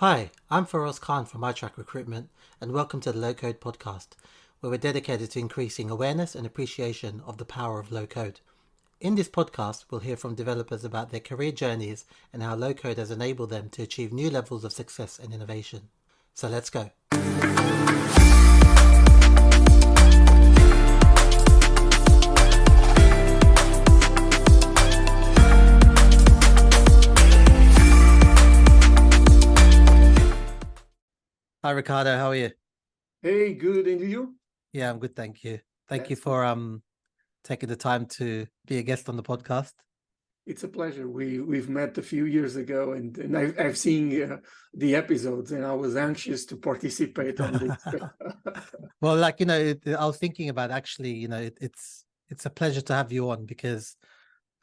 Hi, I'm Faraz Khan from iTrack Recruitment, and welcome to the Low Code Podcast, where we're dedicated to increasing awareness and appreciation of the power of low code. In this podcast, we'll hear from developers about their career journeys and how low code has enabled them to achieve new levels of success and innovation. So let's go. Hi, Ricardo. How are you? Hey, good. And you? Yeah, I'm good, thank you. Thank you Excellent. for taking the time to be a guest on the podcast. It's a pleasure. We've met a few years ago, and I've seen the episodes, and I was anxious to participate on this. Well, I was thinking about actually, it's a pleasure to have you on because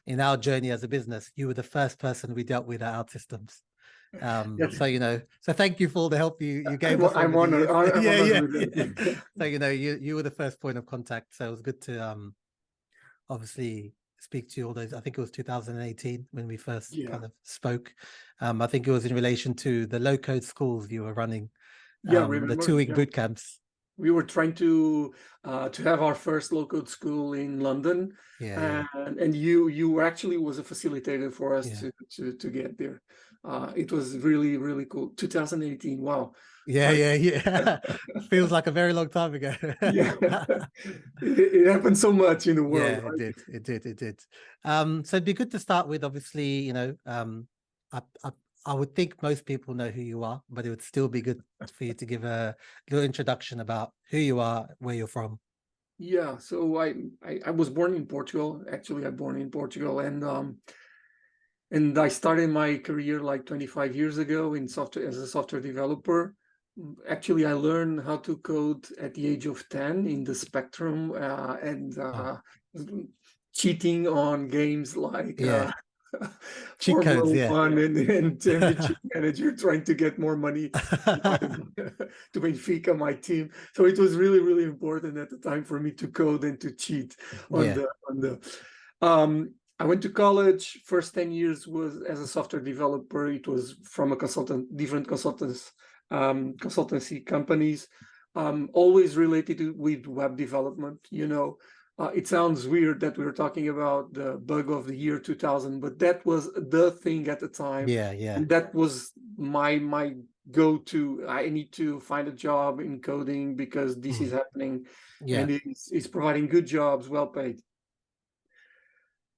in our journey as a business, you were the first person we dealt with at OutSystems. Yes, So thank you for all the help you gave us I'm over the honored. years. I'm Yeah, honored yeah, with yeah. that. So you were the first point of contact. So it was good to obviously speak to you all those. I think it was 2018 when we first Yeah, kind of spoke. I think it was in relation to the low code schools you were running, yeah. the Remember? 2 week Yeah, boot camps. we were trying to have our first low-code school in London, Yeah, yeah, and you actually was a facilitator for us yeah. to get there. It was really cool. 2018. Wow. Yeah, Time. yeah, yeah. Feels like a very long time ago. Yeah, it happened so much in the Yeah, world, it right? did. It did. It did. So it'd be good to start with, obviously, I, I, I would think most people know who you are, but it would still be good for you to give a little introduction about who you are, where you're from. Yeah, so I was born in Portugal. Actually, I born in Portugal, and I started my career like 25 years ago in software as a software developer. Actually, I learned how to code at the age of 10 in the Spectrum, and Oh, cheating on games like yeah. Cheat codes. Formula Yeah. One and Championship Manager, trying to get more money to my to Benfica, my team. So it was really important at the time for me to code and to cheat on Yeah. the. I went to college. First 10 years was as a software developer. It was from a different consultancy companies, always related with web development. It sounds weird that we're talking about the bug of the year 2000, but that was the thing at the time, Yeah. Yeah. and that was my go-to. I need to find a job in coding because this is happening, Yeah. and it's providing good jobs, well paid.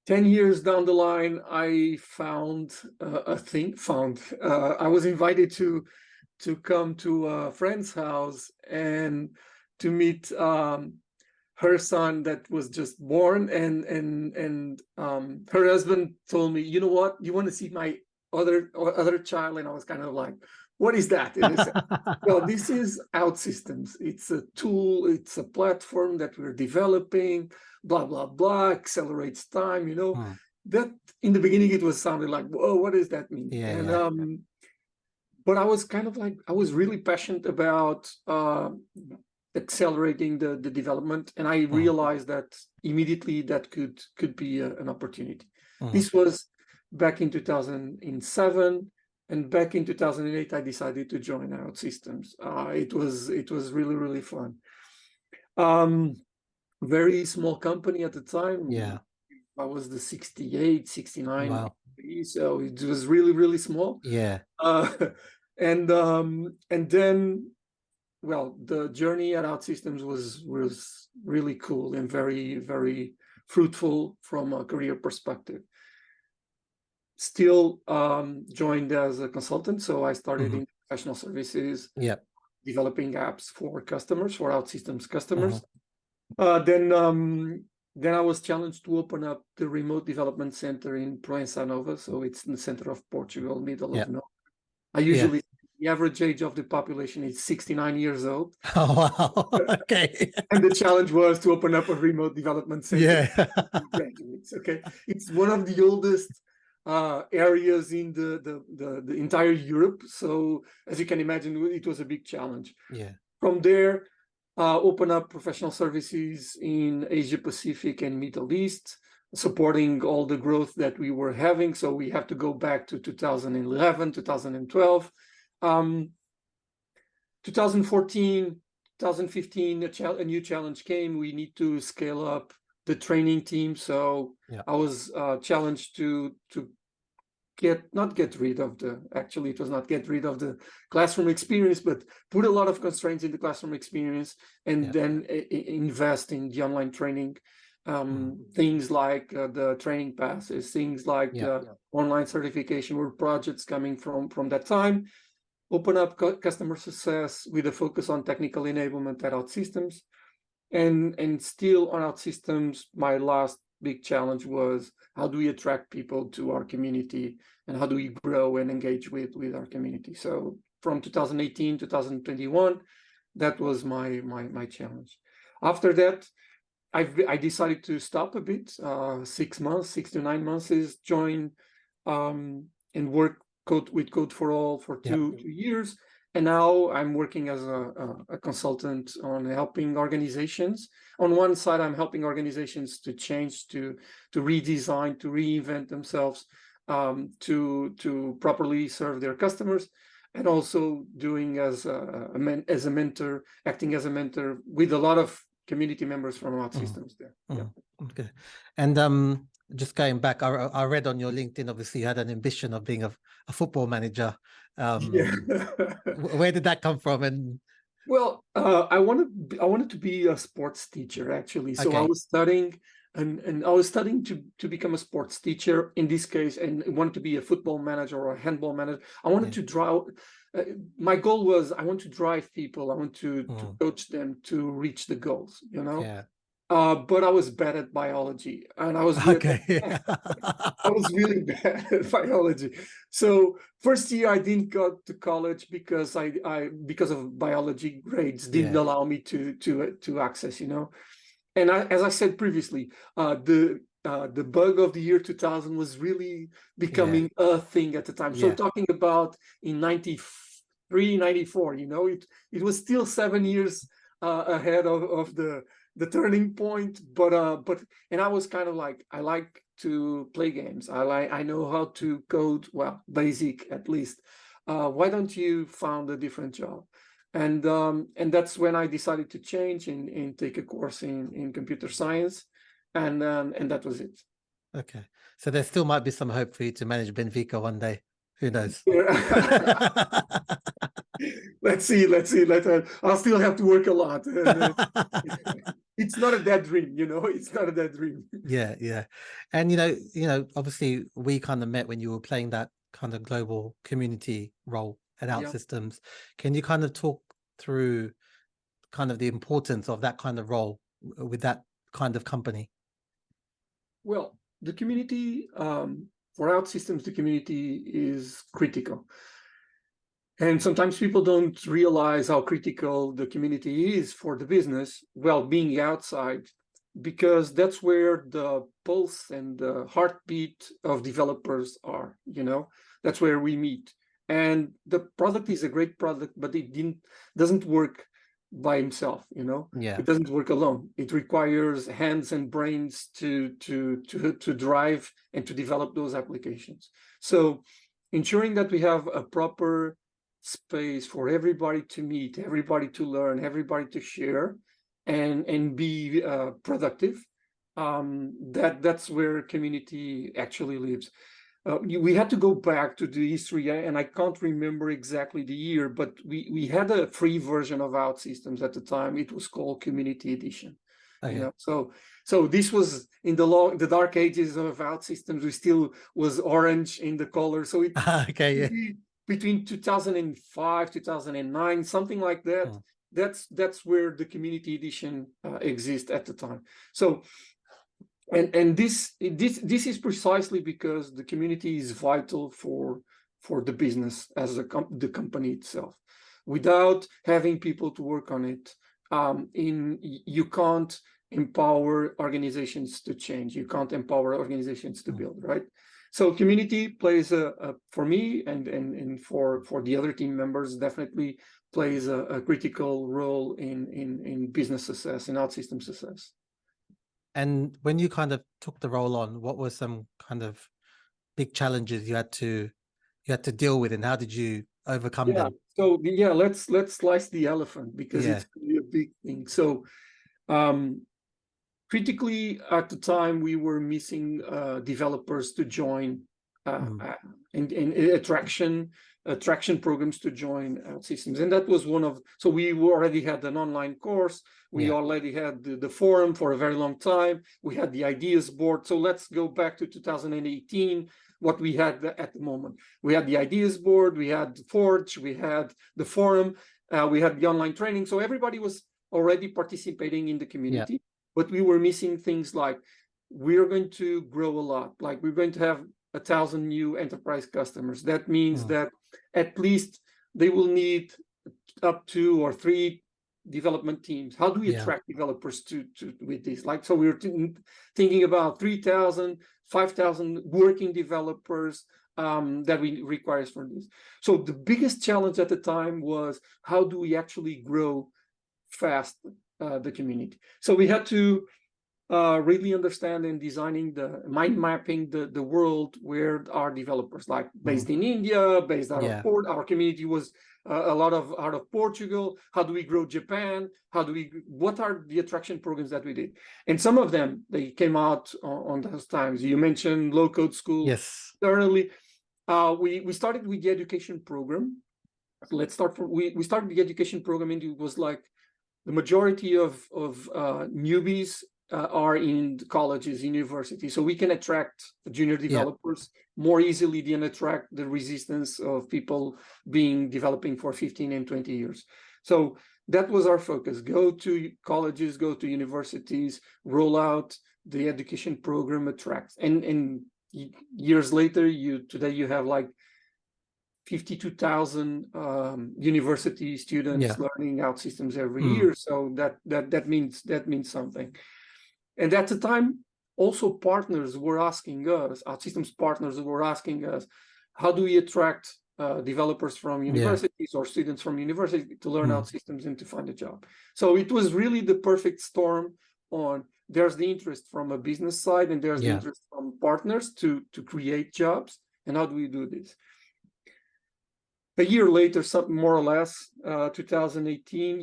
10 years down the line, I found I was invited to come to a friend's house and to meet her son that was just born, and her husband told me, you know what, you want to see my other child? And I was kind of like, what is that? And they said, well, this is OutSystems. It's a tool, it's a platform that we're developing, blah blah blah, accelerates time. That in the beginning it was sounding like, whoa, what does that mean? Yeah. And Yeah. but I was kind of like, I was really passionate about accelerating the development, and I realized that immediately that could be an opportunity. This was back in 2007, and back in 2008 I decided to join OutSystems. It was really fun. Very small company at the time. Yeah. I was the 68, 69, Wow. so it was really small. Yeah. And then, well, the journey at OutSystems was really cool and very fruitful from a career perspective. Still joined as a consultant, so I started in professional services, Yeah. developing apps for customers, for OutSystems customers. Then I was challenged to open up the remote development center in Proença Nova, so it's in the center of Portugal, middle of nowhere. I usually, the average age of the population is 69 years old. Oh, wow. Okay. And the challenge was to open up a remote development center Yeah. for graduates. Okay, it's one of the oldest areas in the entire Europe. So as you can imagine, it was a big challenge. Yeah. From there, open up professional services in Asia Pacific and Middle East, supporting all the growth that we were having. So we have to go back to 2011, 2012. 2014, 2015, a new challenge came. We need to scale up the training team. So I was challenged to not get rid of actually it was not get rid of the classroom experience, but put a lot of constraints in the classroom experience, and then invest in the online training. Things like the training passes, things like online certification were projects coming from that time. Open up customer success with a focus on technical enablement at OutSystems. And still on OutSystems, my last big challenge was, how do we attract people to our community, and how do we grow and engage with our community? So from 2018 to 2021, that was my challenge. After that, I decided to stop a bit. 6 to 9 months is join and work with Code for All for two years. And now I'm working as a consultant on helping organizations. On one side, I'm helping organizations to change, to redesign, to reinvent themselves, to properly serve their customers, and also doing as a mentor, acting as a mentor with a lot of community members from OutSystems there. Okay. And just going back, I read on your LinkedIn, obviously you had an ambition of being a football manager. Where did that come from? And well, I wanted to be a sports teacher, actually. So I was studying, and I was studying to become a sports teacher in this case, and I wanted to be a football manager or a handball manager. I wanted to drive. My goal was, I want to drive people. I want to coach them to reach the goals, you know. But I was bad at biology, and I was I was really bad at biology. So first year I didn't go to college because because of biology grades didn't allow me to access, you know. And as I said previously, the bug of the year 2000 was really becoming a thing at the time. So talking about in 93, 94, you know, it was still 7 years ahead of the turning point. But and I was kind of like, I like to play games. I know how to code, well, basic at least. Why don't you found a different job? And that's when I decided to change and take a course in computer science, and that was it. Okay, so there still might be some hope for you to manage Benfica one day. Who knows? Let's see. I'll still have to work a lot. It's not a dead dream, you know. It's not a dead dream. Yeah. And you know, obviously we kind of met when you were playing that kind of global community role at OutSystems. Can you kind of talk through kind of the importance of that kind of role with that kind of company? Well, the community, for OutSystems, the community is critical. And sometimes people don't realize how critical the community is for the business, well, being outside, because that's where the pulse and the heartbeat of developers are, you know. That's where we meet. And the product is a great product, but it doesn't work by himself, you know. It doesn't work alone. It requires hands and brains to drive and to develop those applications. So ensuring that we have a proper space for everybody to meet, everybody to learn, everybody to share, and be productive. That's where community actually lives. We had to go back to the history, and I can't remember exactly the year, but we had a free version of OutSystems at the time. It was called Community Edition. You know, so this was in the dark ages of OutSystems. We still was orange in the color. So it between 2005, 2009, something like that. That's where the Community Edition exists at the time. So. And this is precisely because the community is vital for the business as the company itself. Without having people to work on it, you can't empower organizations to change. You can't empower organizations to build, right? So community plays for me and for the other team members, definitely plays a critical role in business success, in OutSystems success. And when you kind of took the role on, what were some kind of big challenges you had to deal with, and how did you overcome them? So let's slice the elephant, because it's really a big thing. So critically, at the time, we were missing developers to join in attraction programs to join OutSystems. And that was one of, so we already had an online course. We already had the forum for a very long time. We had the ideas board. So let's go back to 2018, what we had at the moment. We had the ideas board, we had Forge, we had the forum, we had the online training. So everybody was already participating in the community, but we were missing things like, we're going to grow a lot. Like, we're going to have 1,000 new enterprise customers. That means that at least they will need up 2 or 3 development teams. How do we attract developers to with this? Like, so we were thinking about 3,000, 5,000 working developers that we requires for this. So the biggest challenge at the time was, how do we actually grow fast the community? So we had to really understand and designing the mind mapping the world where our developers, like based in India, based out of Port. Our community was a lot of out of Portugal. How do we grow Japan? What are the attraction programs that we did? And some of them, they came out on those times. You mentioned low code school. Yes. Early, we started with the education program. Let's start from, we started the education program, and it was like the majority of newbies are in colleges, universities, so we can attract junior developers more easily than attract the resistance of people developing for 15 and 20 years. So that was our focus: go to colleges, go to universities, roll out the education program, attract. And years later, today you have like 52,000 university students learning OutSystems every year. So that means something. And at the time, also partners were asking us, OutSystems partners were asking us, how do we attract developers from universities or students from university to learn OutSystems and to find a job? So it was really the perfect storm. There's the interest from a business side, and there's the interest from partners to create jobs. And how do we do this? A year later, something more or less, 2018,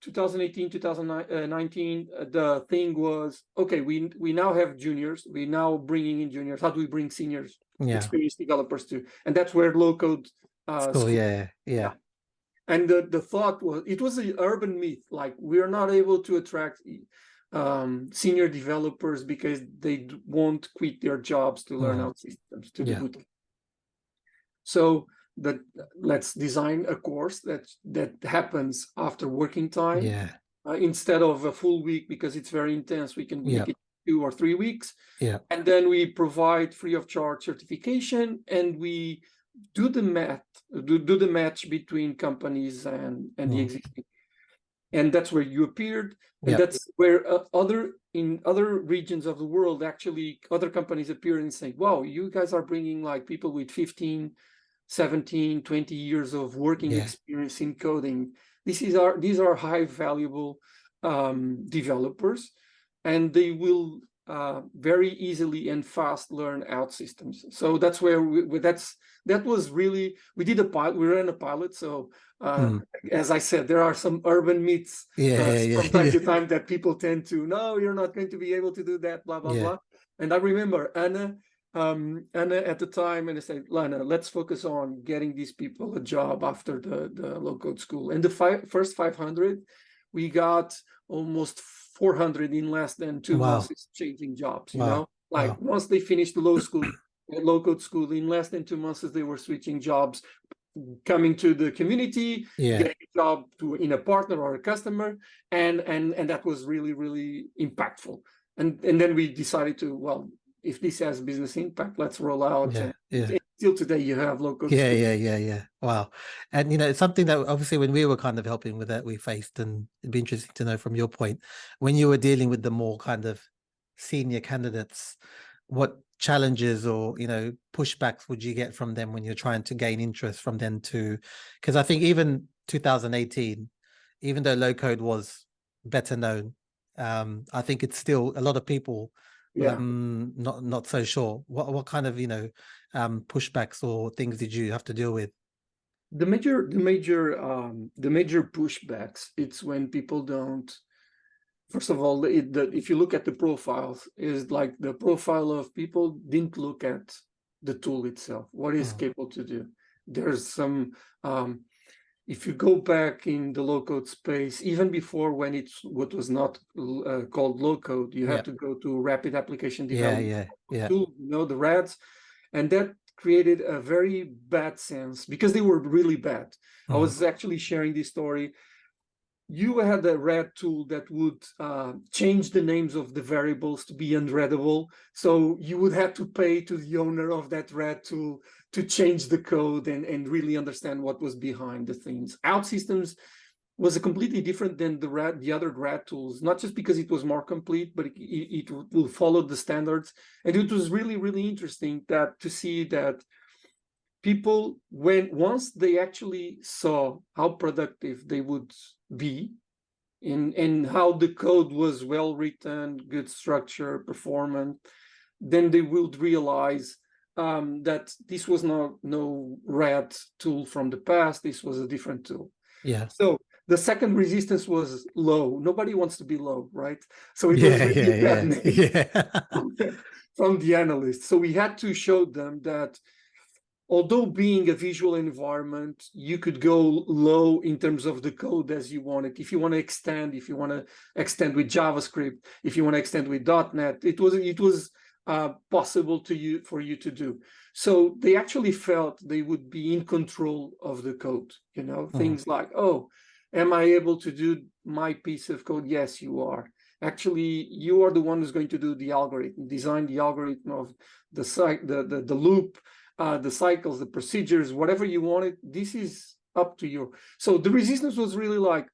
2019, the thing was, okay, we now have juniors, we now bringing in juniors. How do we bring seniors, experienced developers too? And that's where low code school. And the thought was, it was an urban myth, like, we're not able to attract senior developers because they won't quit their jobs to learn OutSystems, to the bootcamp. So let's design a course that happens after working time, instead of a full week, because it's very intense. We can make it 2 or 3 weeks, and then we provide free of charge certification, and we do the match between companies and the existing. And that's where you appeared, and that's where in other regions of the world, actually other companies appear and say, wow, you guys are bringing like people with 15, 17, 20 years of working experience in coding. These are high valuable developers, and they will very easily and fast learn OutSystems. So that's where that was really, we did a pilot, we ran a pilot. So as I said, there are some urban myths from time to time that people tend to, no, you're not going to be able to do that, blah, blah, blah. And I remember Anna at the time, and I said, Lana, let's focus on getting these people a job after the low code school. And the first 500, we got almost 400 in less than 2 months changing jobs. You know, like once they finished the low code school, in less than 2 months they were switching jobs, coming to the community, getting a job in a partner or a customer, and that was really, really impactful. And then we decided to, well, if this has business impact, let's roll out. Still today, you have local. Wow. And you know, it's something that obviously when we were kind of helping with that, we faced, and it'd be interesting to know from your point, when you were dealing with the more kind of senior candidates, what challenges or, you know, pushbacks would you get from them when you're trying to gain interest from them to, because I think even 2018, even though low code was better known, I think it's still a lot of people not so sure. What kind of, you know, pushbacks or things did you have to deal with? The major pushbacks, it's when people don't. First of all, if you look at the profiles, is like the profile of people didn't look at the tool itself, what it's capable to do. There's some, if you go back in the low-code space, even before when it's what was not called low-code, you had to go to rapid application development tool, the RADs, and that created a very bad sense because they were really bad. I was actually sharing this story. You had a RAD tool that would change the names of the variables to be unreadable. So you would have to pay to the owner of that RAD tool to change the code and really understand what was behind the things. OutSystems was a completely different than the other RAD tools, not just because it was more complete, but it will follow the standards. And it was really, really interesting to see that people, once they actually saw how productive they would be and how the code was well written, good structure, performant, then they would realize that this was no RAD tool from the past. This was a different tool. Yeah. So the second resistance was low. Nobody wants to be low, right? So it was really bad name from the analysts. So we had to show them that although being a visual environment, you could go low in terms of the code as you want it. If you want to extend with JavaScript, if you want to extend with .NET, it was possible for you to do. So they actually felt they would be in control of the code. Things like, oh, am I able to do my piece of code? Yes, you are. Actually, you are the one who's going to do the algorithm, design the algorithm of the loop, the cycles, the procedures, whatever you wanted. This is up to you. So the resistance was really like,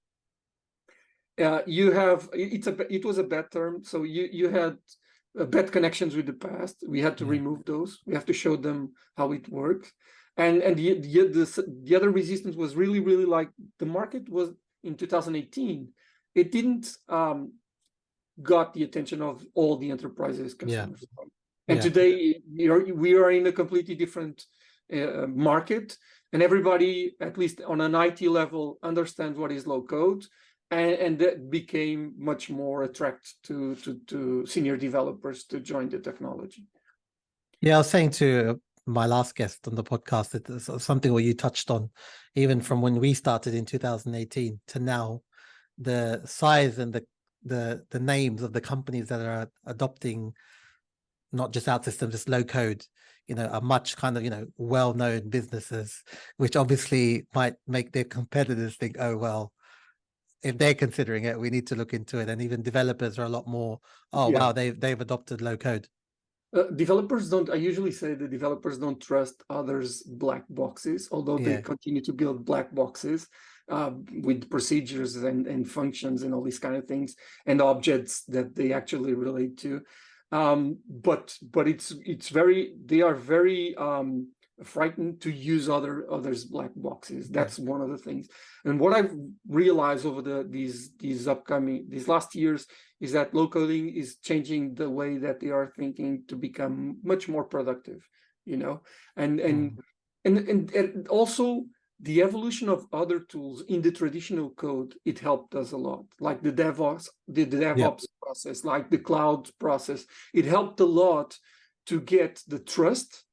it was a bad term. So you had bad connections with the past. We had to remove those. We have to show them how it works. And the other resistance was really, really like the market was in 2018. It didn't got the attention of all the enterprises customers. And today we are in a completely different market, and everybody, at least on an IT level, understands what is low code, and that became much more attractive to senior developers to join the technology. Yeah, I was saying to my last guest on the podcast, it's something what you touched on, even from when we started in 2018 to now, the size and the names of the companies that are adopting not just OutSystems, just low code, are much kind of, well-known businesses, which obviously might make their competitors think, oh, well, if they're considering it, we need to look into it. And even developers are a lot more, wow, they've adopted low code. I usually say the developers don't trust others' black boxes, although they continue to build black boxes with procedures and functions and all these kind of things and objects that they actually relate to. But they are very frightened to use others' black boxes. That's one of the things. And what I've realized over these last years is that low coding is changing the way that they are thinking to become much more productive, and also the evolution of other tools in the traditional code, it helped us a lot, like the DevOps process, like the cloud process. It helped a lot to get the trust,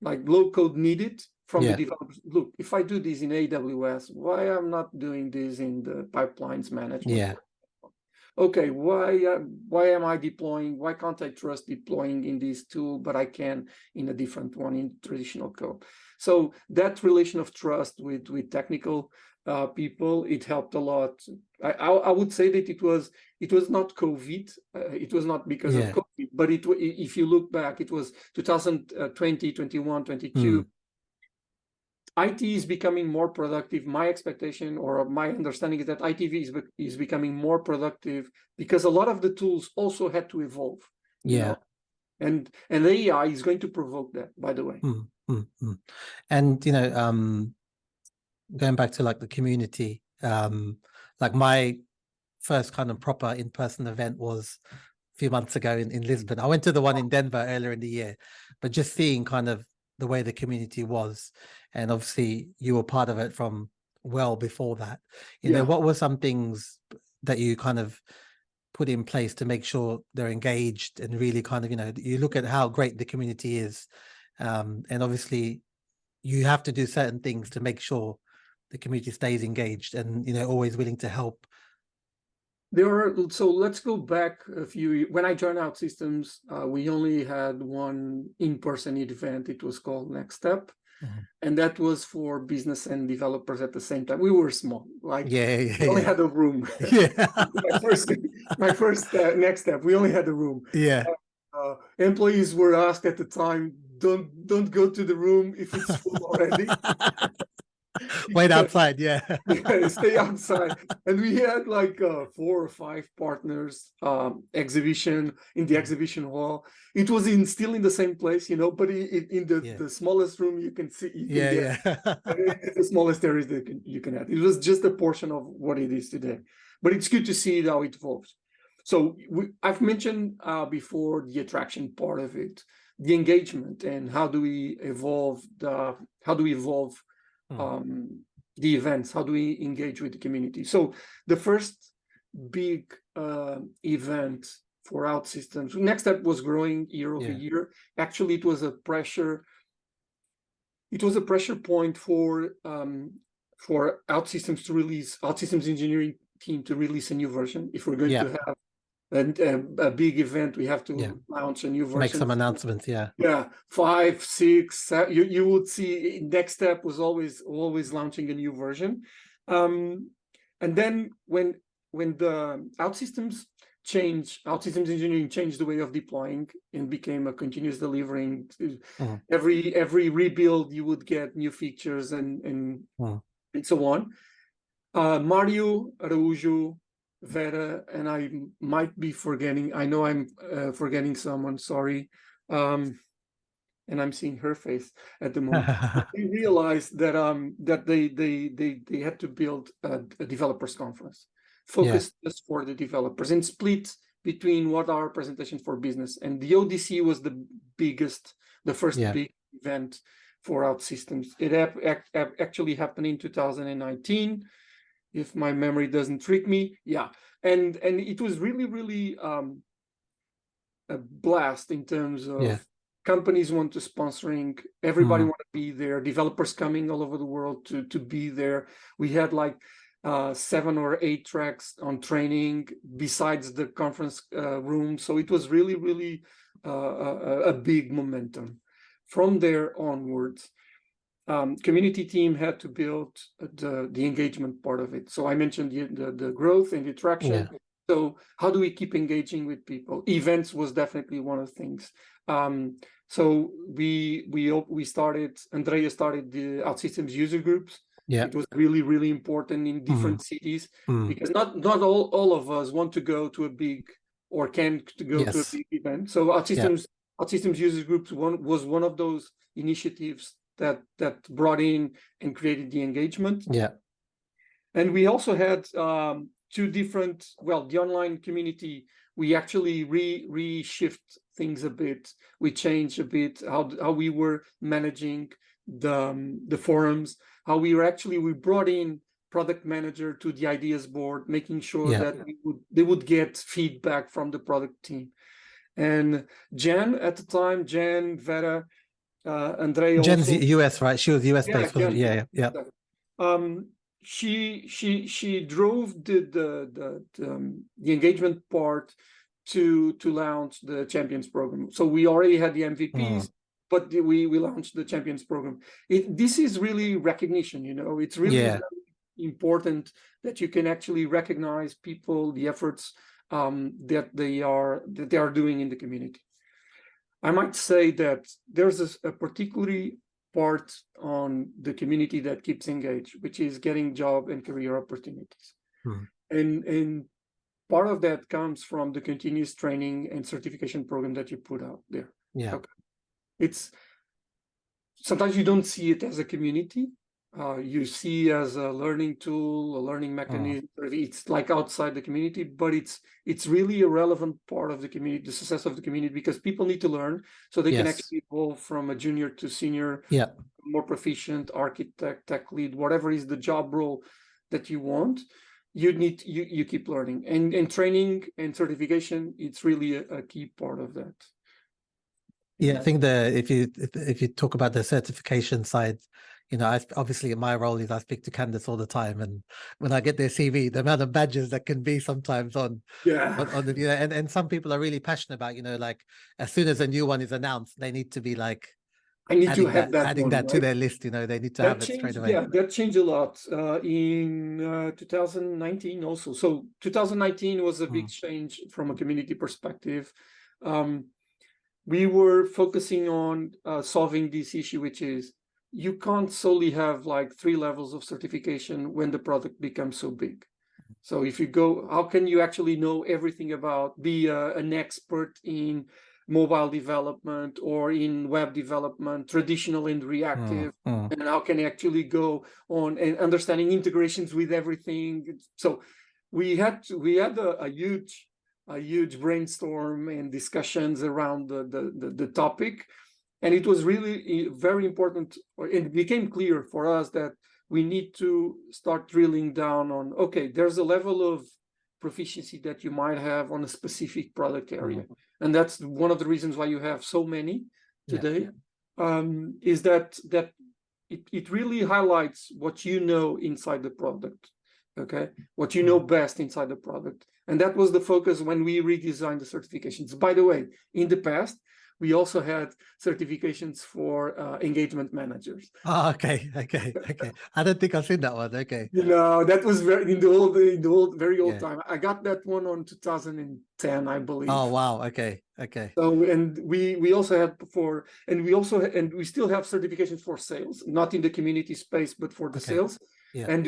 like low code needed from the developers. Look, if I do this in AWS, why I'm not doing this in the pipelines management? Okay, why am I deploying? Why can't I trust deploying in this tool, but I can in a different one in traditional code? So that relation of trust with technical people, it helped a lot. I would say that it was not COVID. It was not because of COVID, but if you look back, it was 2020, 21, 22. IT is becoming more productive. My expectation or my understanding is that IT is becoming more productive because a lot of the tools also had to evolve. You know? And AI is going to provoke that, by the way. And going back to like the community, like my first kind of proper in-person event was a few months ago in Lisbon. I went to the one in Denver earlier in the year, but just seeing kind of the way the community was, and obviously you were part of it from well before that. You know, what were some things that you kind of put in place to make sure they're engaged and really kind of, you know, you look at how great the community is, and obviously you have to do certain things to make sure the community stays engaged and, you know, always willing to help. So let's go back a few. When I joined OutSystems, we only had one in-person event. It was called Next Step, and that was for business and developers at the same time. We were small, like we only had a room. my first Next Step, we only had a room. Employees were asked at the time, don't go to the room if it's full already. Wait outside, stay outside. And we had like 4 or 5 partners exhibition in the exhibition hall. It was still in the same place, you know, but in the smallest room you can see, the smallest areas that you can have. It was just a portion of what it is today, but it's good to see how it evolves. So I've mentioned before the attraction part of it, the engagement, and how do we evolve the events, how do we engage with the community. So the first big event for OutSystems, Next Step was growing year over year. Actually, it was a pressure point for OutSystems to release, OutSystems engineering team to release a new version. If we're going to have a big event, we have to launch a new version. Make some announcements, 5, 6, 7, you would see Next Step was always launching a new version. And then when the OutSystems engineering changed the way of deploying and became a continuous delivering, every rebuild you would get new features and so on. Mario Araújo, Vera, and I might be forgetting. I know I'm forgetting someone. Sorry, and I'm seeing her face at the moment. We realized that that they had to build a developers conference focused just for the developers and split between what are presentations for business. And the ODC was the first big event for OutSystems. It actually happened in 2019. If my memory doesn't trick me, and it was really a blast in terms of companies want to sponsoring, everybody want to be there, developers coming all over the world to be there. We had like 7 or 8 tracks on training besides the conference room, so it was really a big momentum. From there onwards, community team had to build the engagement part of it. So I mentioned the growth and the attraction. So how do we keep engaging with people? Events was definitely one of the things. So we started, Andrea started the OutSystems user groups. It was really important in different cities, because not all of us want to go to a big or can to go to a big event. So OutSystems user groups was one of those initiatives that brought in and created the engagement. And we also had 2 different, the online community, we actually reshift things a bit. We changed a bit how we were managing the forums, how we brought in product manager to the ideas board, making sure that they would get feedback from the product team. And Jen at the time, Vera, Andrea, Jen's also, US, right? She was US based. She drove the engagement part to launch the Champions program. So we already had the MVPs, but we launched the Champions program. This is really recognition, you know. It's really very important that you can actually recognize people, the efforts that they are doing in the community. I might say that there's a particularly part on the community that keeps engaged, which is getting job and career opportunities. And part of that comes from the continuous training and certification program that you put out there. It's sometimes you don't see it as a community. you see as a learning tool, a learning mechanism. It's like outside the community, but it's really a relevant part of the community, the success of the community, because people need to learn so they can actually evolve from a junior to senior, more proficient architect, tech lead, whatever is the job role that you want. You keep learning, and training and certification, it's really a key part of that. I think if you talk about the certification side, obviously my role is I speak to candidates all the time, and when I get their CV, the amount of badges that can be sometimes on the, and some people are really passionate about, like as soon as a new one is announced, they need to be like, I need to have adding that right? to their list. They need to have it straight away. Yeah, that changed a lot in 2019 also. So 2019 was a big change from a community perspective. We were focusing on solving this issue, which is you can't solely have like 3 levels of certification when the product becomes so big. So if you go, how can you actually know everything about, be an expert in mobile development or in web development, traditional and reactive, and how can you actually go on and understanding integrations with everything? So we had a huge brainstorm and discussions around the topic, and it was really very important. It became clear for us that we need to start drilling down on, okay, there's a level of proficiency that you might have on a specific product area. And that's one of the reasons why you have so many today, is that it really highlights what you know inside the product, okay? What you know best inside the product. And that was the focus when we redesigned the certifications. By the way, in the past, we also had certifications for engagement managers. Oh, okay. I don't think I've seen that one. Okay. That was in the very old time. I got that one on 2010, I believe. Oh wow. Okay. So, and we also had and we still have certifications for sales, not in the community space, but for the sales. And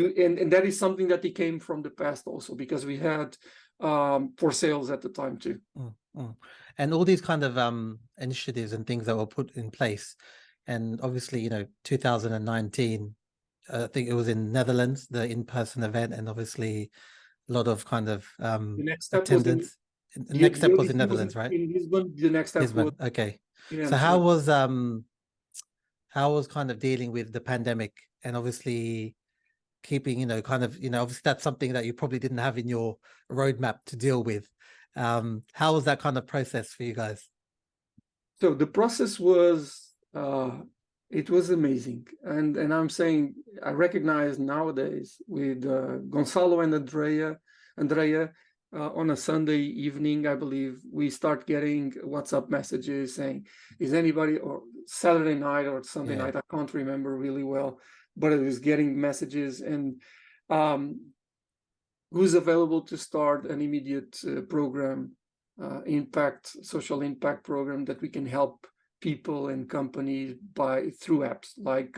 that is something that came from the past also, because we had for sales at the time too. And all these kind of initiatives and things that were put in place, and obviously 2019, I think it was in Netherlands, the in-person event, and obviously a lot of kind of the next step attendance. The next step was in Netherlands, right? In Lisbon. The next step was okay. So how was kind of dealing with the pandemic, and obviously keeping obviously that's something that you probably didn't have in your roadmap to deal with. How was that kind of process for you guys? So the process was it was amazing, and I'm saying I recognize nowadays with Gonzalo and Andrea on a Sunday evening, I believe, we start getting WhatsApp messages saying, is anybody, or Saturday night or Sunday night, I can't remember really well, but it was getting messages, and who's available to start an immediate program, social impact program that we can help people and companies through apps like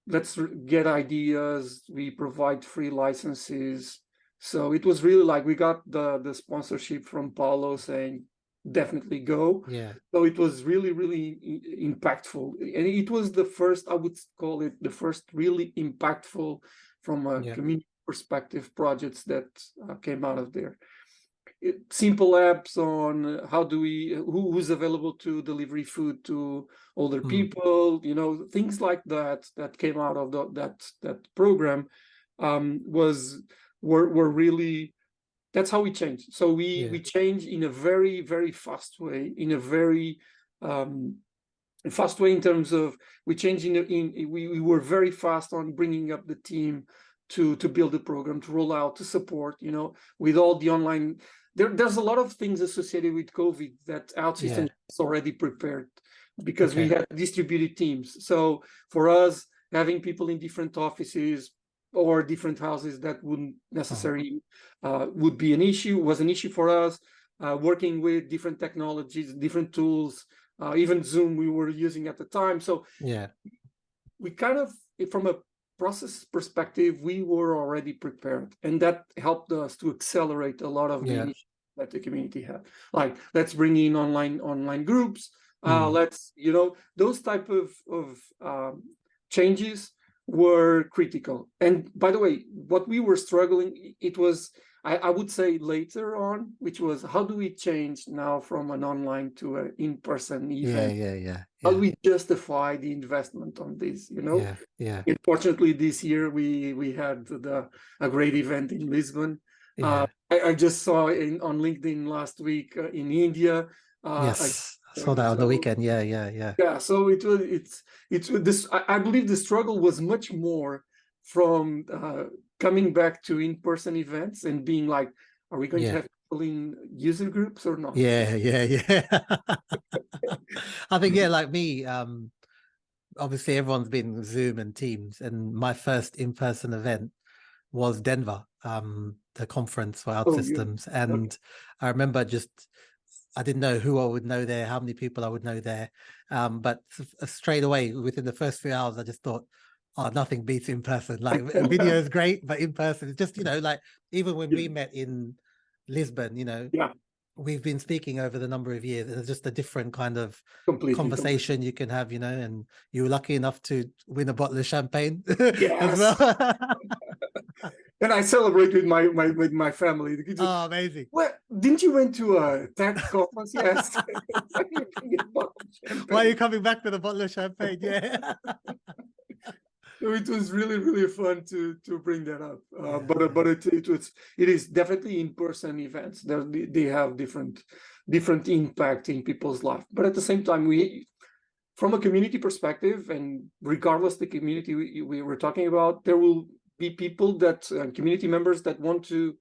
let's get ideas, we provide free licenses. So it was really like we got the sponsorship from Paulo saying definitely go. So it was really impactful, and it was the first, I would call it the first really impactful from a community perspective projects that came out of there. Simple apps on how do who's available to deliver food to older people, things like that came out of that program. Were really, that's how we changed. So we changed in a very, very fast way, in a very fast way in terms of we changed we were very fast on bringing up the team to build the program, to roll out, to support, with all the online. There's a lot of things associated with COVID that OutSystems is already prepared, because we had distributed teams. So for us, having people in different offices or different houses, that wouldn't necessarily would be an issue, was an issue for us. Working with different technologies, different tools, even Zoom we were using at the time. So we kind of, from a process perspective, we were already prepared, and that helped us to accelerate a lot of the initiatives that the community had. Like, let's bring in online groups. Let's, those type of changes were critical. And by the way, what we were struggling, it was, I would say later on, which was how do we change now from an online to an in-person event? How do we justify the investment on this, you know? Unfortunately, this year we had a great event in Lisbon. I just saw on LinkedIn last week in India. Yes, I saw that on the weekend. Yeah, so it's this. I believe the struggle was much more from coming back to in-person events and being like, are we going to have people in user groups or not? I think like me, obviously everyone's been Zoom and Teams, and my first in-person event was Denver, the conference for OutSystems. And I remember I didn't know who I would know there, how many people I would know there. But straight away, within the first 3 hours, I just thought, oh, nothing beats in person. Like video is great, but in person, it's just, like even when we met in Lisbon, we've been speaking over the number of years. It's just a different kind of conversation you can have, and you were lucky enough to win a bottle of champagne as well. And I celebrate with my family. Oh, amazing! Well, didn't you went to a tech conference? Yes. Why are you coming back with a bottle of champagne? Yeah. It was really, really fun to bring that up. But it is definitely in-person events. They have different impact in people's life. But at the same time, from a community perspective, and regardless the community we were talking about, there will be people that community members that want to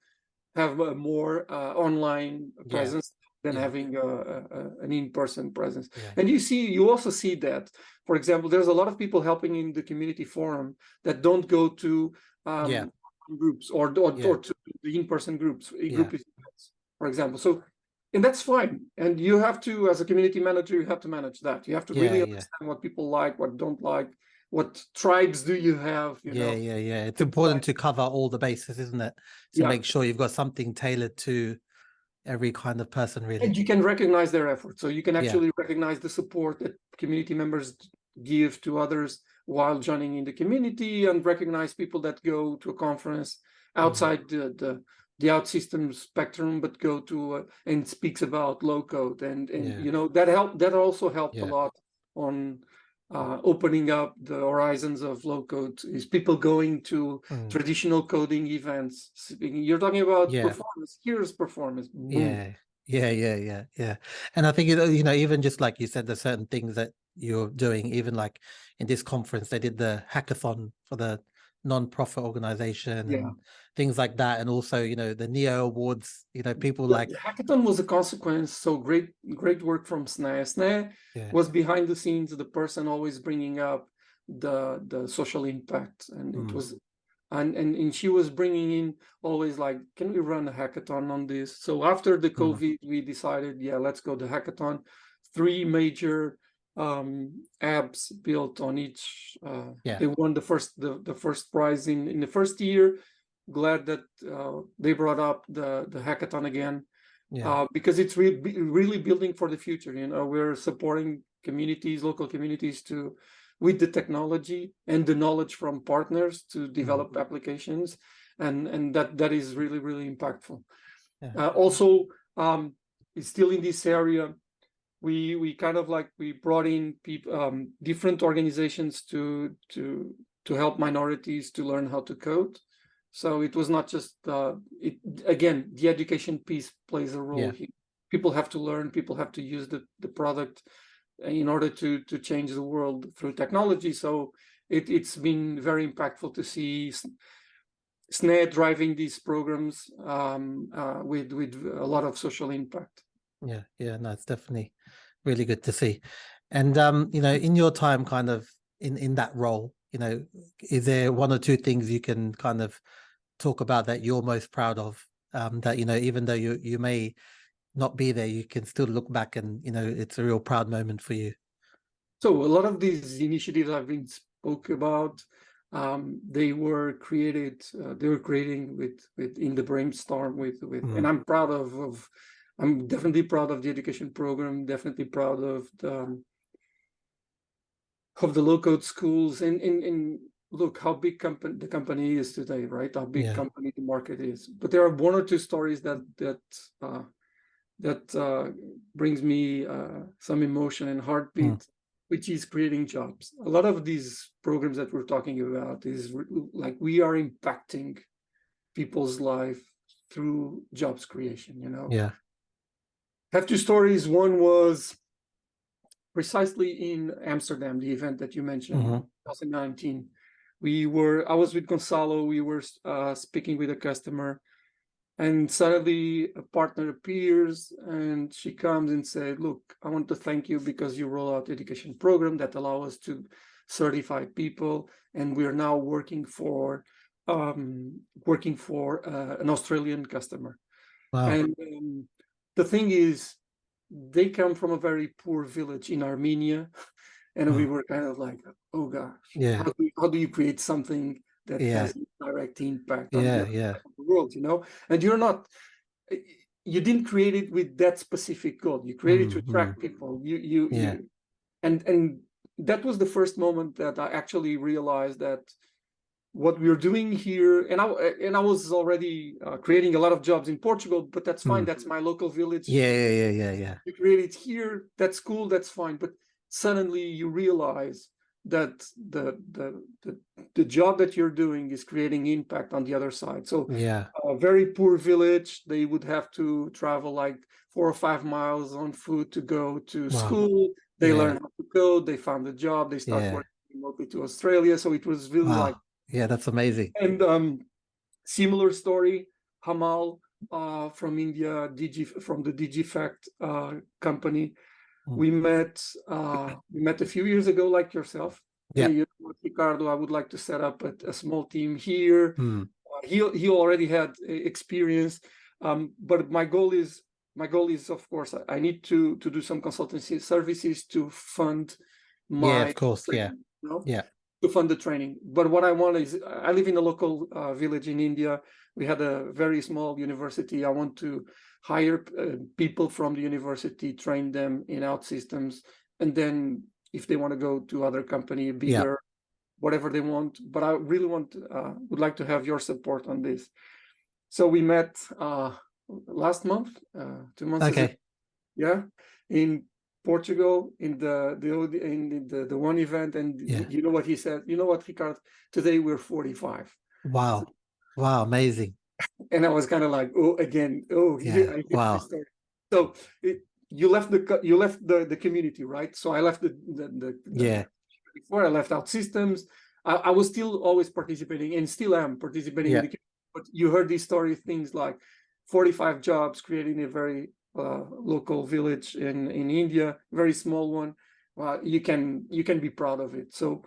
have a more online presence than having an in-person presence. And you also see that, for example, there's a lot of people helping in the community forum that don't go to groups or to the in-person groups, for example. So, and that's fine. And you have to, as a community manager, you have to manage that. You have to really understand what people like, what don't like, what tribes do you have, you know? It's important to cover all the bases, isn't it? To make sure you've got something tailored to every kind of person, really. And you can recognize their effort. So you can actually recognize the support that community members give to others while joining in the community, and recognize people that go to a conference outside the OutSystems spectrum, but go to and speaks about low code. And that also helped a lot on opening up the horizons of low code, is people going to traditional coding events. You're talking about performance. Here's performance. Boom. Yeah. And I think, even just like you said, there's certain things that you're doing, even like in this conference, they did the hackathon for the non-profit organization and things like that. And also, the NEO Awards, people like... The hackathon was a consequence. So great work from Sneh. Sneh was behind the scenes, the person always bringing up the social impact. And it was... And she was bringing in always like, can we run a hackathon on this? So after the COVID, we decided, let's go to hackathon. 3 major apps built on each. They won the first prize in the first year. Glad that they brought up the hackathon again, because it's really building for the future. We're supporting communities, local communities, with the technology and the knowledge from partners to develop applications, and that is really, really impactful. Also, still in this area, we kind of like, we brought in people, different organizations to help minorities to learn how to code. So it was not just again, the education piece plays a role here. People have to learn, people have to use the product in order to change the world through technology. So it's been very impactful to see Sneh driving these programs with a lot of social impact. No, it's definitely really good to see. And in your time kind of in that role, is there 1 or 2 things you can kind of talk about that you're most proud of, that even though you may not be there, you can still look back and it's a real proud moment for you? So a lot of these initiatives I've been spoke about, they were creating with in the brainstorm with and I'm proud of I'm definitely proud of the education program, definitely proud of the low code schools, and look how big the company is today, right? How big Yeah. company the market is. But there are one or two stories that brings me some emotion and heartbeat, which is creating jobs. A lot of these programs that we're talking about is like we are impacting people's life through jobs creation, you know. Yeah. I have two stories. One was precisely in Amsterdam, the event that you mentioned, 2019. I was with Gonzalo, we were speaking with a customer, and suddenly a partner appears and she comes and said, look, I want to thank you because you roll out education program that allow us to certify people, and we are now working for an Australian customer. Wow. And the thing is, they come from a very poor village in Armenia, and we were kind of like, oh gosh, Yeah. how do you create something that has direct impact on the other side of the world, you know? And you didn't create it with that specific goal. You created to attract people. And that was the first moment that I actually realized that what we're doing here, and I was already creating a lot of jobs in Portugal, but that's fine. That's my local village. Yeah. You create it here, that's cool, that's fine. But suddenly you realize that the job that you're doing is creating impact on the other side. So a very poor village, they would have to travel like 4 or 5 miles on foot to go to school. They learn how to code, they found a job, they start working remotely to Australia. So it was really like, that's amazing. and similar story, Hamal from India, from the DigiFact company. We met a few years ago, like yourself. Yeah. Hey, you know what, Ricardo, I would like to set up a small team here. He already had experience, but my goal is, of course, I need to do some consultancy services to fund my of course, training, you know? To fund the training. But what I want is, I live in a local village in India. We had a very small university. I want to hire people from the university, train them in OutSystems, and then if they want to go to other company, bigger, whatever they want. But I really would like to have your support on this. So we met last month, 2 months ago. In Portugal, in the one event, and you know what he said? You know what, Ricardo? Today we're 45. Wow, amazing. And I was kind of like, oh, again, I hear this story. So you left the community, right? So I left before I left OutSystems. I was still always participating, and still am participating in the community. But you heard these story things like 45 jobs, creating a very local village in India, very small one. You can be proud of it. So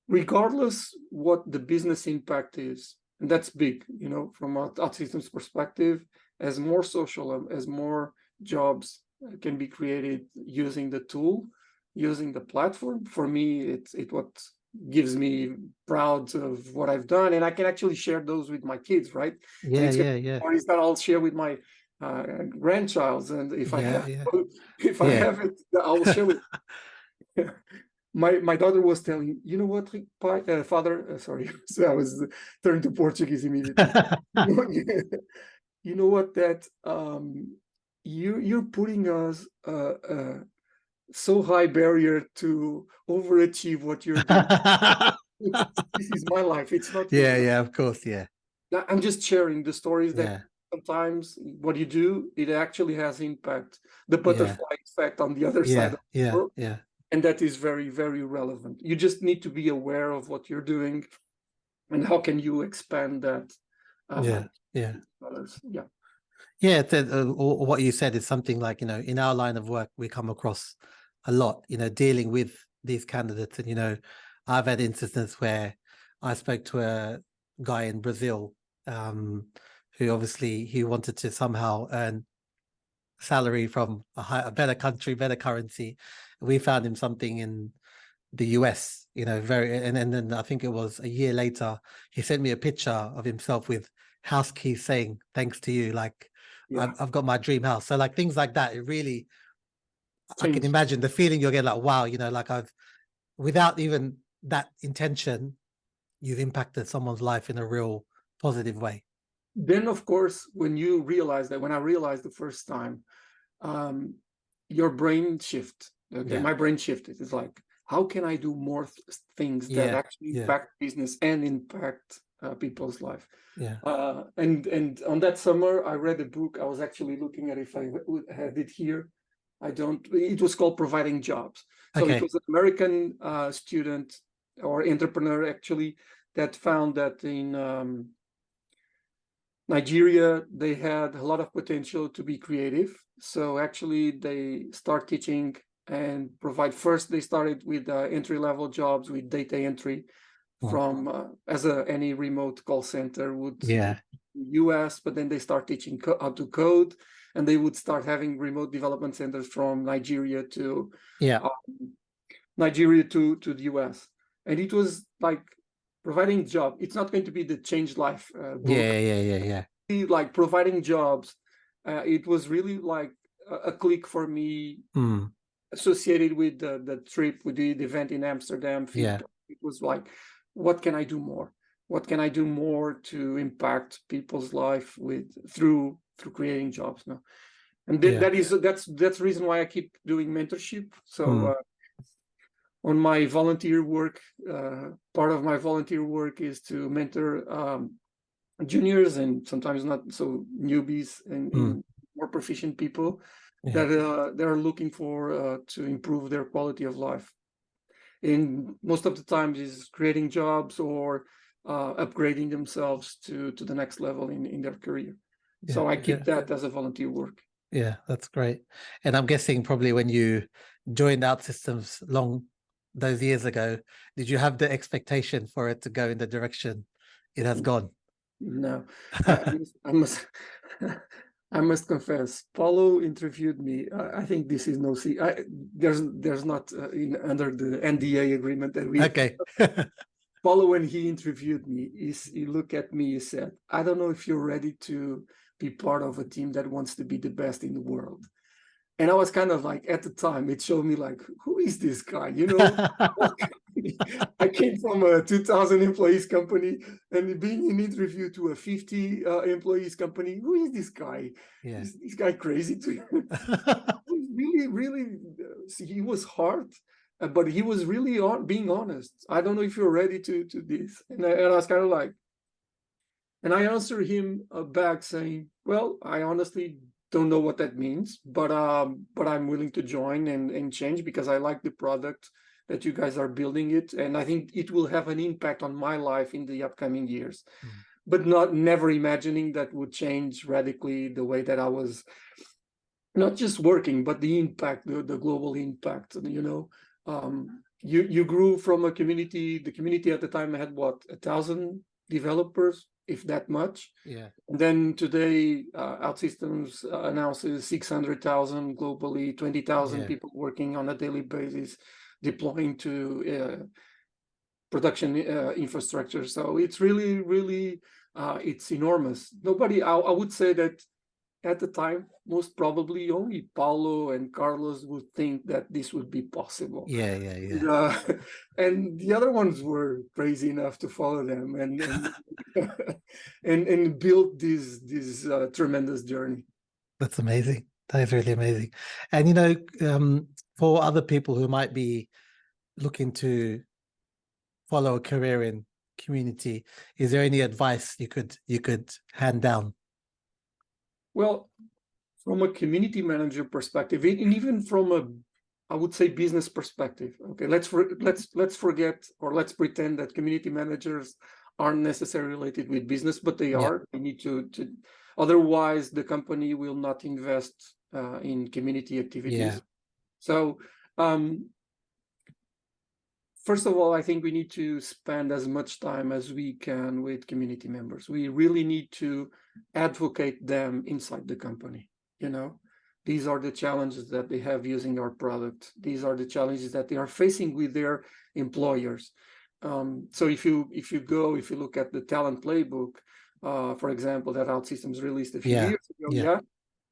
regardless what the business impact is, and that's big, you know, from OutSystems perspective, as more social, as more jobs can be created using the tool, using the platform, for me, it's what gives me proud of what I've done, and I can actually share those with my kids, right? Stories that I'll share with my grandchild, and if I have it, I will share with. My daughter was telling, you know what, father, sorry, so I was turned to Portuguese immediately. You know what, that you're putting us so high barrier to overachieve what you're doing. This is my life. It's not. Of course. I'm just sharing the stories that sometimes what you do, it actually has impact. The butterfly effect on the other side of the world. And that is very, very relevant. You just need to be aware of what you're doing and how can you expand that. Others. What you said is something like, you know, in our line of work, we come across a lot, you know, dealing with these candidates. And, you know, I've had instances where I spoke to a guy in Brazil who obviously he wanted to somehow earn salary from a better country, better currency. We found him something in the US, you know, and then I think it was a year later, he sent me a picture of himself with house keys saying, thanks to you, like, I've got my dream house. So like things like that, it really, I can imagine the feeling you're getting, like, wow, you know, like without even that intention, you've impacted someone's life in a real positive way. Then, of course, when you realize that, when I realized the first time, your brain shift. Okay, my brain shifted. It's like, how can I do more things that actually impact business and impact people's life? And on that summer, I read a book. I was actually looking at if I would have it here. I don't. It was called Providing Jobs. So it was an American student or entrepreneur actually that found that in Nigeria, they had a lot of potential to be creative. So actually they start teaching and provide. First, they started with entry-level jobs with data entry from as any remote call center would US, but then they start teaching how to code, and they would start having remote development centers from Nigeria to the US. And it was like providing job. It's not going to be the Change Life book. Like providing jobs. It was really like a click for me, associated with the trip, with the event in Amsterdam. It was like, what can I do more? What can I do more to impact people's life through creating jobs now? And that's the reason why I keep doing mentorship. So on my volunteer work, part of my volunteer work is to mentor juniors and sometimes not so newbies and more proficient people that are looking for to improve their quality of life. And most of the time is creating jobs or upgrading themselves to the next level in their career. So I keep that as a volunteer work. Yeah, that's great. And I'm guessing probably when you joined OutSystems those years ago, did you have the expectation for it to go in the direction it has gone? No, I must I must confess, Paulo interviewed me. I think this is no secret. There's not under the NDA agreement that we. Okay. Paulo, when he interviewed me, he looked at me. He said, "I don't know if you're ready to be part of a team that wants to be the best in the world." And I was kind of like, at the time, it showed me like, who is this guy? You know, I came from a 2,000 employees company and being in interview to a 50 employees company. Who is this guy? Is this guy crazy to you? Really, really, he was hard, but he was really being honest. I don't know if you're ready to this. And I was kind of like, and I answered him back saying, well, I honestly don't know what that means, but I'm willing to join and change because I like the product that you guys are building it, and I think it will have an impact on my life in the upcoming years. But never imagining that would change radically the way that I was not just working, but the impact, the global impact. You know, you grew from a community. The community at the time had what, 1,000 developers, if that much. And then today, OutSystems announces 600,000 globally, 20,000 people working on a daily basis, deploying to production infrastructure. So it's really, really, it's enormous. I would say that at the time, most probably only Paulo and Carlos would think that this would be possible. And the other ones were crazy enough to follow them and build this tremendous journey. That's amazing. That is really amazing. And you know, for other people who might be looking to follow a career in community, is there any advice you could hand down? Well, from a community manager perspective, and even from a, I would say, business perspective. Okay, let's forget, or let's pretend that community managers aren't necessarily related with business, but they are. They need to. Otherwise, the company will not invest in community activities. So, first of all, I think we need to spend as much time as we can with community members. We really need to advocate them inside the company. You know, these are the challenges that they have using our product. These are the challenges that they are facing with their employers. So if you look at the talent playbook, for example, that OutSystems released a few years ago,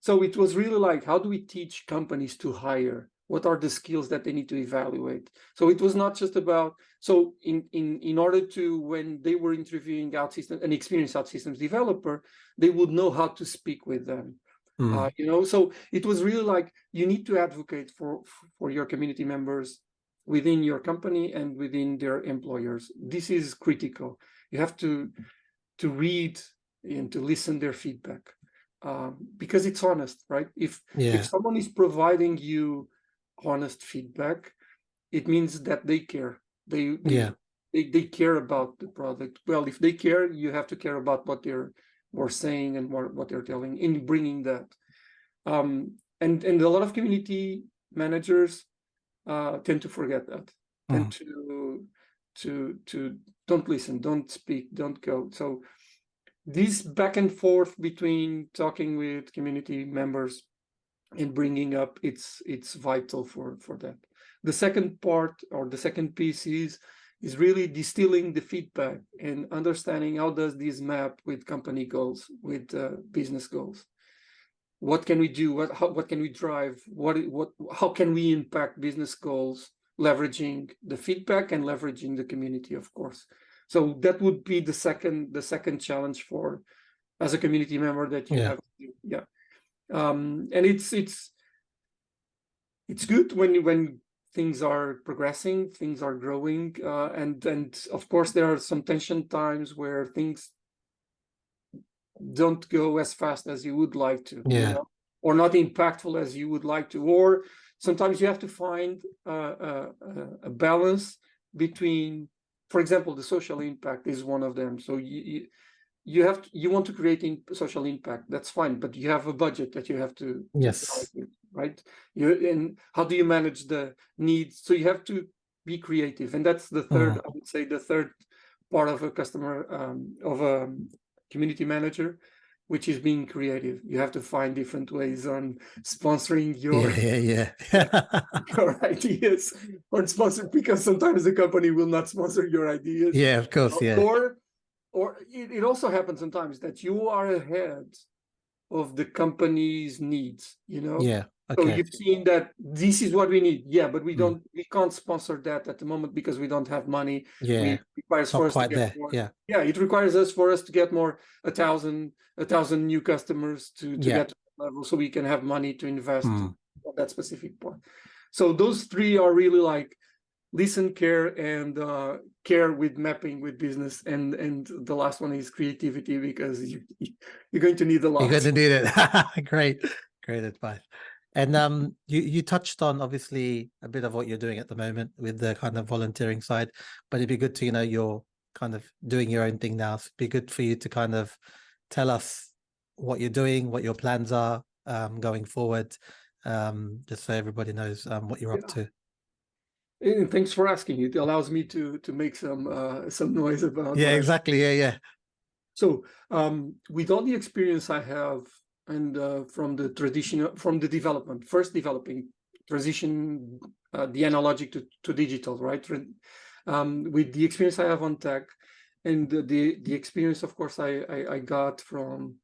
so it was really like, how do we teach companies to hire what are the skills that they need to evaluate. So it was not just about, so in order to, when they were interviewing OutSystems, an experienced OutSystems developer, they would know how to speak with them. You know, so it was really like, you need to advocate for your community members within your company and within their employers. This is critical. You have to read and to listen their feedback, because it's honest, right? If someone is providing you honest feedback, it means that they care. They care about the product. Well, if they care, you have to care about what they're saying and what they're telling in bringing that. And a lot of community managers tend to forget that, tend to don't listen, don't speak, don't go. So this back and forth between talking with community members and bringing up, it's vital for that. The second part, or the second piece, is really distilling the feedback and understanding how does this map with company goals, with business goals. What can we do? What can we drive? How can we impact business goals, leveraging the feedback and leveraging the community, of course. So that would be the second challenge for, as a community member, that you have to do. And it's good when things are progressing, things are growing, and of course there are some tension times where things don't go as fast as you would like to, you know, or not impactful as you would like to, or sometimes you have to find a balance between, for example, the social impact is one of them. So you want to create social impact, that's fine, but you have a budget that you have to right? And how do you manage the needs? So you have to be creative, and that's the third, I would say, the third part of a customer, of a community manager, which is being creative. You have to find different ways on sponsoring your your ideas, or sponsor, because sometimes the company will not sponsor your ideas. Of course, Or it also happens sometimes that you are ahead of the company's needs, you know. So you've seen that this is what we need, but we can't sponsor that at the moment because we don't have money. It requires for us to get more. It requires us for us to get more, 1,000 new customers to get to that level, so we can have money to invest on that specific part. So those three are really like listen, care, and care with mapping with business, and the last one is creativity, because you're going to need a lot. You're going to need it. Great advice. And you touched on, obviously, a bit of what you're doing at the moment with the kind of volunteering side, but it'd be good to, you're kind of doing your own thing now. So it'd be good for you to kind of tell us what you're doing, what your plans are going forward, just so everybody knows what you're up to. And thanks for asking. It allows me to make some noise about. Exactly. So with all the experience I have, and from the development, first developing, transition the analogic to digital, right? With the experience I have on tech, and the experience, of course, I got from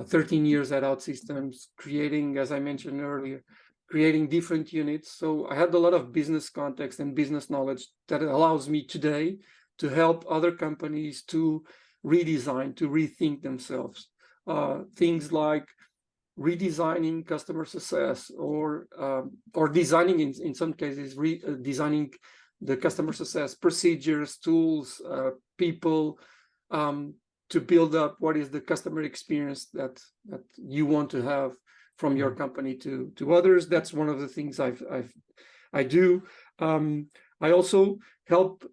13 years at OutSystems, creating, as I mentioned earlier, creating different units. So I had a lot of business context and business knowledge that allows me today to help other companies to redesign, to rethink themselves. Things like redesigning customer success, or designing, in some cases, designing the customer success procedures, tools, people, to build up what is the customer experience that you want to have from your company to others. That's one of the things I do. I also help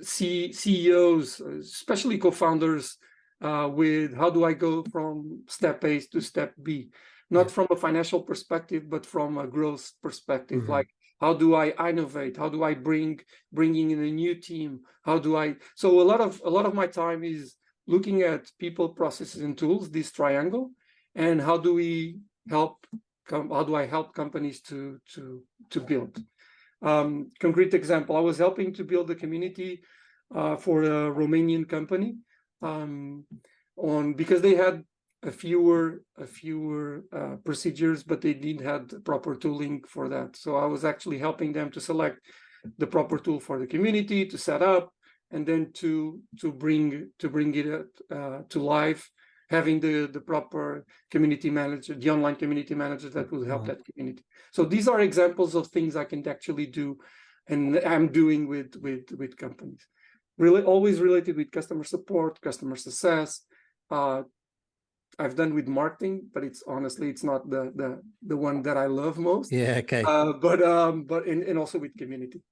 CEOs, especially co-founders, with how do I go from step A to step B, not from a financial perspective, but from a growth perspective. Like, how do I innovate? How do I bring in a new team? So a lot of my time is looking at people, processes, and tools, this triangle, and how do I help companies to build. Concrete example, I was helping to build a community for a Romanian company, because they had a fewer procedures, but they didn't have the proper tooling for that. So I was actually helping them to select the proper tool for the community to set up, and then to bring it to life, having the proper community manager, the online community manager that will help that community. So these are examples of things I can actually do, and I'm doing with companies. Really, always related with customer support, customer success. I've done with marketing, but it's honestly not the one that I love most. Yeah, okay. But and also with community.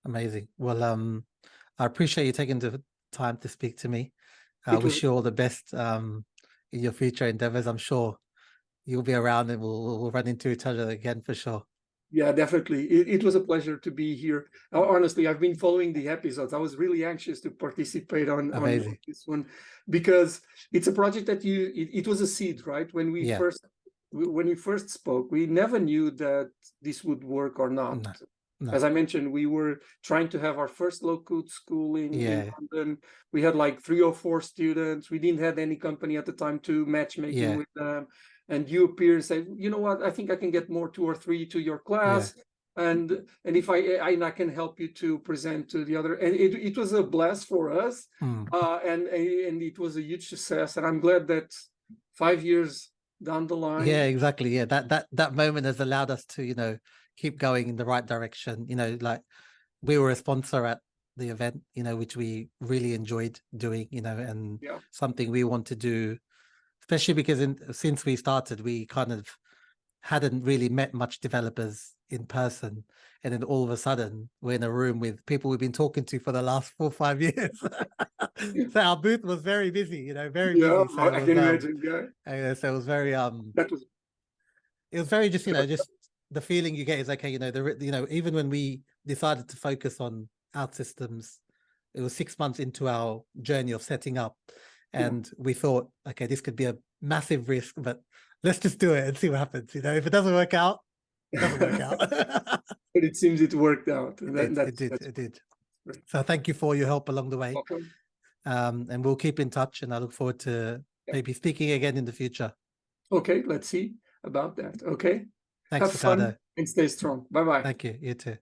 Amazing. Well, I appreciate you taking the time to speak to me. I wish you all the best in your future endeavors. I'm sure you'll be around and we'll run into each other again for sure. Yeah, definitely. It was a pleasure to be here. Honestly, I've been following the episodes. I was really anxious to participate on this one, because it's a project that it was a seed, right? When we first spoke, we never knew that this would work or not. No. As I mentioned, we were trying to have our first low-code school in London. We had like 3 or 4 students. We didn't have any company at the time to matchmaking with them. And you appear and say, you know what, I think I can get more 2 or 3 to your class. And if I can help you to present to the other. And it was a blast for us. And it was a huge success. And I'm glad that 5 years down the line. Yeah, exactly. Yeah, that moment has allowed us to, keep going in the right direction. Like we were a sponsor at the event, which we really enjoyed doing, and something we want to do, especially because since we started, we kind of hadn't really met much developers in person. And then all of a sudden we're in a room with people we've been talking to for the last 4 or 5 years. So our booth was very busy, very busy. So I can imagine. So it was very, it was very just, just the feeling you get is okay, even when we decided to focus on OutSystems, it was 6 months into our journey of setting up. And we thought, okay, this could be a massive risk, but let's just do it and see what happens. If it doesn't work out, it doesn't work out. But it seems it worked out. It did. So thank you for your help along the way. Welcome. And we'll keep in touch, and I look forward to maybe speaking again in the future. Okay, let's see about that. Okay. Thanks, Have Ricardo. fun and stay strong. Bye-bye. Thank you. You too.